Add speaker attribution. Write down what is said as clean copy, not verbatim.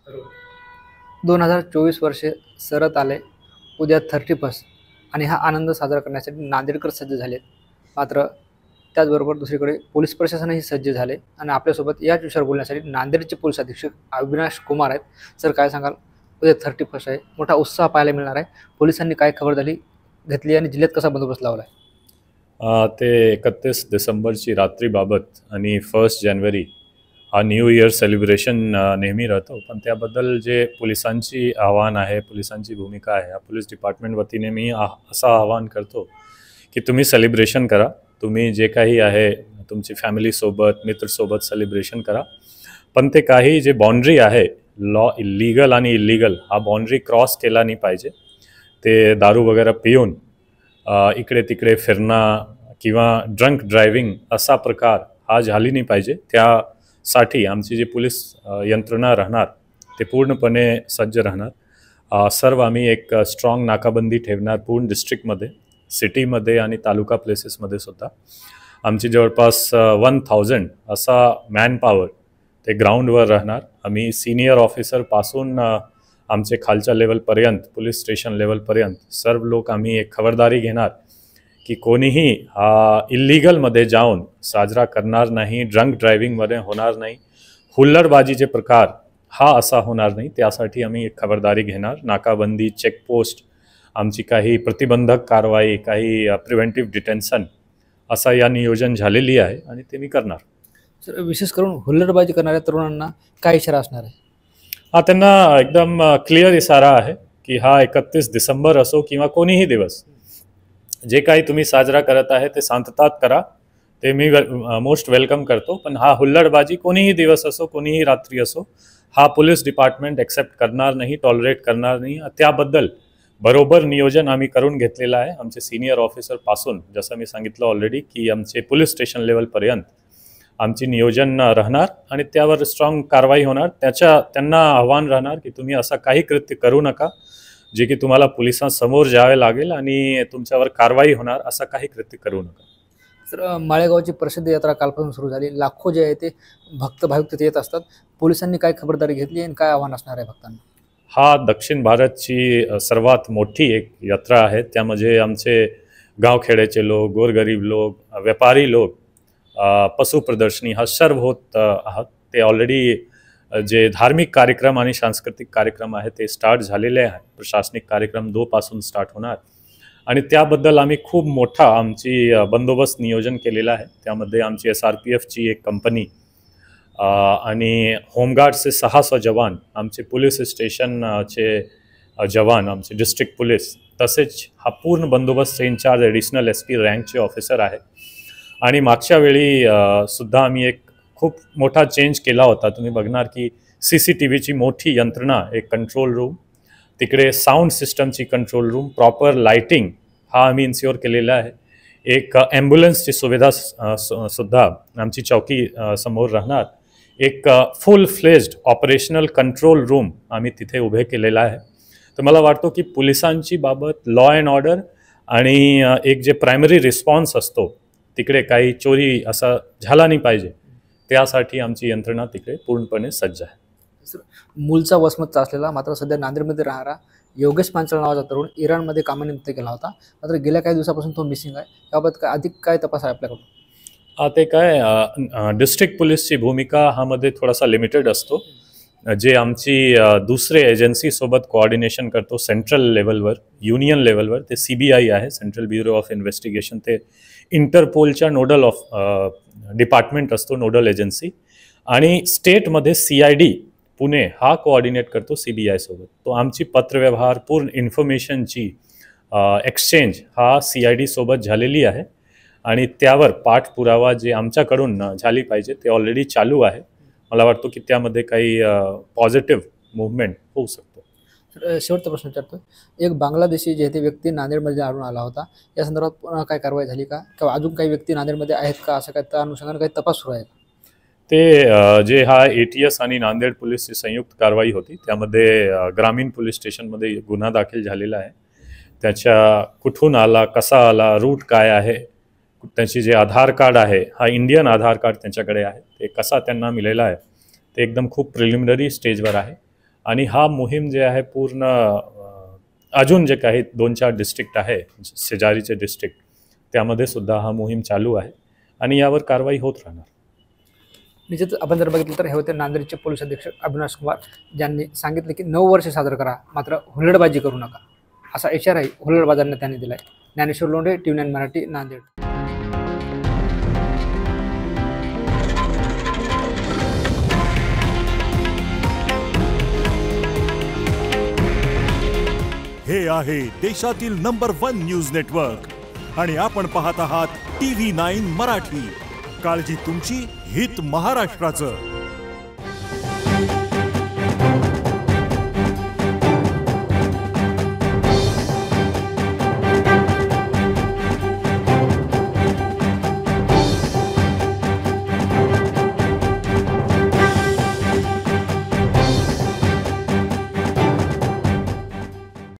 Speaker 1: 2024 वर्षे सरत आले. उद्या 31 आणि हा आनंद साजरा करण्यासाठी नांदेडकर सज्ज झालेत. मात्र त्याचबरोबर दुसरीकडे पोलीस प्रशासनही सज्ज झाले आणि आपल्यासोबत याच विषयावर बोलण्यासाठी नांदेडचे पोलीस अधीक्षक अविनाश कुमार आहेत. सर, काय सांगाल? उद्या 31 आहे, मोठा उत्साह पाहायला मिळणार आहे. पोलिसांनी काय खबरदारी घेतली आणि जिल्ह्यात कसा बंदोबस्त लावला आहे?
Speaker 2: ते 31 डिसेंबरची रात्रीबाबत आणि 1 जानेवारी हा न्यू इयर सेलिब्रेशन नेहमी राहतो, पण त्याबद्दल जे पोलिसांची आव्हान आहे, पोलिसांची भूमिका आहे, पोलीस डिपार्टमेंट वतीने मी असं आवाहन करतो की तुम्ही सेलिब्रेशन करा. तुम्ही जे काही आहे तुमची फॅमिलीसोबत मित्रसोबत सेलिब्रेशन करा, पण ते काही जे बाउंड्री आहे लॉ लीगल आणि इलिगल हा बाउंड्री क्रॉस केला नाही पाहिजे. ते दारू वगैरे पिऊन इकडे तिकडे फिरणं किंवा ड्रंक ड्रायव्हिंग असा प्रकार हा झाली नाही पाहिजे. त्यासाठी आमची जी पोलीस यंत्रणा राहणार ते पूर्णपणे सज्ज राहणार. सर्व आम्ही एक स्ट्रॉंग नाकाबंदी ठेवणार पूर्ण डिस्ट्रिक्टमध्ये, सिटीमध्ये आणि तालुका प्लेसेसमध्ये सुद्धा. आमची जवळपास 1000 असा मॅन पॉवर ते ग्राउंडवर राहणार. आम्ही सिनियर ऑफिसरपासून आमचे खालच्या लेवलपर्यंत, पोलीस स्टेशन लेवलपर्यंत सर्व लोक आम्ही एक खबरदारी घेणार की कोणीही इल्लीगलमध्ये जाऊन साजरा करणार नाही, ड्रंक ड्रायव्हिंगमध्ये होणार नाही, हुल्लडबाजीचे प्रकार हा असा होणार नाही. त्यासाठी आम्ही एक खबरदारी घेणार. नाकाबंदी, चेकपोस्ट, आमची काही प्रतिबंधक कारवाई, काही प्रिव्हेंटिव्ह डिटेन्शन असा या नियोजन झालेली आहे आणि ते मी करणार.
Speaker 1: सर, विशेष करून हुल्लडबाजी करणाऱ्या तरुणांना काय इशारा असणार आहे?
Speaker 2: त्यांना एकदम क्लिअर इशारा आहे की हा 31 डिसेंबर असो किंवा कोणीही दिवस, जे काही तुम्ही साजरा करत आहे ते शांततात करा. ते मी मोस्ट वेलकम करतो. पण हा हुल्लडबाजी कोणीही दिवस असो, कोणीही रात्री असो, हा पोलीस डिपार्टमेंट एक्सेप्ट करणार नाही, टॉलरेट करणार नाही. त्याबद्दल बरोबर नियोजन आम्ही करून घेतलेलं आहे. आमचे सिनियर ऑफिसरपासून, जसं मी सांगितलं ऑलरेडी, की आमचे पोलीस स्टेशन लेवलपर्यंत आमची नियोजन राहणार आणि त्यावर स्ट्रॉंग कारवाई होणार. त्यांना आव्हान राहणार की तुम्ही असं काही कृत्य करू नका जे की तुम्हाला पोलिसांसमोर जावे लागेल आणि तुमच्यावर कारवाई होणार. असं काही कृत्य करू नका.
Speaker 1: तर माळेगावची प्रसिद्ध यात्रा कालपासून सुरू झाली. लाखो जे आहे ते भक्त भाविक तिथे येत असतात. पोलिसांनी काय खबरदारी घेतली आणि काय आव्हान असणार आहे भक्तांना?
Speaker 2: हा दक्षिण भारतची सर्वात मोठी एक यात्रा आहे. त्यामध्ये आमचे गावखेड्याचे लोक, गोरगरीब लोक, व्यापारी लोक, पशु प्रदर्शनी हा सर्व होत आहात. ते ऑलरेडी जे धार्मिक कार्यक्रम आणि सांस्कृतिक कार्यक्रम आहे ते स्टार्ट झालेले आहे. प्रशासनिक कार्यक्रम 2 पासून स्टार्ट होणार आणि त्याबद्दल आम्ही खूप मोठा आमची बंदोबस्त नियोजन केलेला आहे. त्यामध्ये आमची SRPFची एक कंपनी आणि होमगार्डचे 600 जवान, आमचे पोलीस स्टेशनचे जवान, आमचे डिस्ट्रिक्ट पोलीस, तसेच हा पूर्ण बंदोबस्तचे इन्चार्ज ॲडिशनल SP रँकचे ऑफिसर आहे. आणि मागच्या वेळी सुद्धा आम्ही एक खूप मोठा चेंज केला होता. तुम्ही बघणार की CCTVची मोठी यंत्रणा, एक कंट्रोल रूम, तिकडे साऊंड सिस्टमची कंट्रोल रूम, प्रॉपर लाइटिंग हा आम्ही इन्श्योर केलेला आहे. एक ॲम्ब्युलन्सची सुविधा सुद्धा आमची चौकी समोर राहणार. एक फुल फ्लेज्ड ऑपरेशनल कंट्रोल रूम आम्ही तिथे उभे केलेला आहे. तर मला वाटतो की पोलिसांची बाबत लॉ अँड ऑर्डर आणि एक जे प्रायमरी रिस्पॉन्स असतो तिकडे काही चोरी असा झाला नाही पाहिजे, त्यासाठी आमची यंत्रणा तिकडे पूर्णपणे सज्ज आहे.
Speaker 1: मूलचा वसमतचा असलेला मात्र सध्या नांदेडमध्ये राहणारा योगेश पांचाळ नावाचा तरुण इराणमध्ये कामानिमित्त गेला होता. मात्र गेल्या काही दिवसापासून तो मिसिंग आहे. याबाबत अधिक काय तपास आहे आपल्याकडून?
Speaker 2: ते काय डिस्ट्रिक्ट पोलीसची भूमिका ह्यामध्ये थोडासा लिमिटेड असतो. जे आमची दुसरे एजन्सीसोबत कोऑर्डिनेशन करतो सेंट्रल लेवलवर, युनियन लेवलवर, ते CBI आहे, सेंट्रल ब्युरो ऑफ इन्व्हेस्टिगेशन. ते इंटरपोलच्या नोडल डिपार्टमेंट असतो, नोडल एजन्सी. आणि स्टेटमध्ये CID पुणे हा कोऑर्डिनेट करतो CBI सोबत. तो आमची पत्रव्यवहार, पूर्ण इन्फॉर्मेशनची एक्सचेंज हा CID सोबत झालेली आहे आणि त्यावर पाठपुरावा जे आमच्याकडून झाली पाहिजे ते ऑलरेडी चालू आहे. मला वाटतो की त्यामध्ये काही पॉझिटिव्ह मूव्हमेंट होऊ शकतो.
Speaker 1: शेवटचा प्रश्न विचारतो. एक बांगलादेशी जे ते व्यक्ती नांदेडमध्ये आढळून आला होता, या संदर्भात पुन्हा काय कारवाई झाली का, किंवा अजून काही व्यक्ती नांदेडमध्ये आहेत का, असं काय त्या अनुषंगाने काही तपास सुरू आहे?
Speaker 2: ते जे हा ATS आणि नांदेड पोलीसची संयुक्त कारवाई होती त्यामध्ये ग्रामीण पोलीस स्टेशनमध्ये गुन्हा दाखल झालेला आहे. त्याच्या कुठून आला, कसा आला, रूट काय आहे, त्यांची जे आधार कार्ड आहे हा इंडियन आधार कार्ड त्यांच्याकडे आहे, ते कसा त्यांना मिळालेला आहे ते एकदम खूप प्रिलिमिनरी स्टेजवर आहे. आणि हा मोहीम जे आहे पूर्ण अजून जे काही 2-4 डिस्ट्रिक्ट आहे शेजारीचे डिस्ट्रिक्ट त्यामध्ये सुद्धा हा मोहीम चालू आहे आणि यावर कारवाई होत राहणार.
Speaker 1: निश्चित आपण जर बघितलं तर हे होते नांदेडचे पोलीस अधीक्षक अविनाश कुमार, ज्यांनी सांगितले की 9 वर्ष साजरं करा, मात्र हुल्लडबाजी करू नका, असा इशाराही हुल्लडबाजांना त्यांनी दिला आहे. ज्ञानेश्वर लोंढे, TV9 मराठी, नांदेड.
Speaker 3: हे आहे देशातील नंबर 1 न्यूज नेटवर्क आणि आपण पाहत आहात TV9 मराठी. काळजी तुमची, हित महाराष्ट्राचं.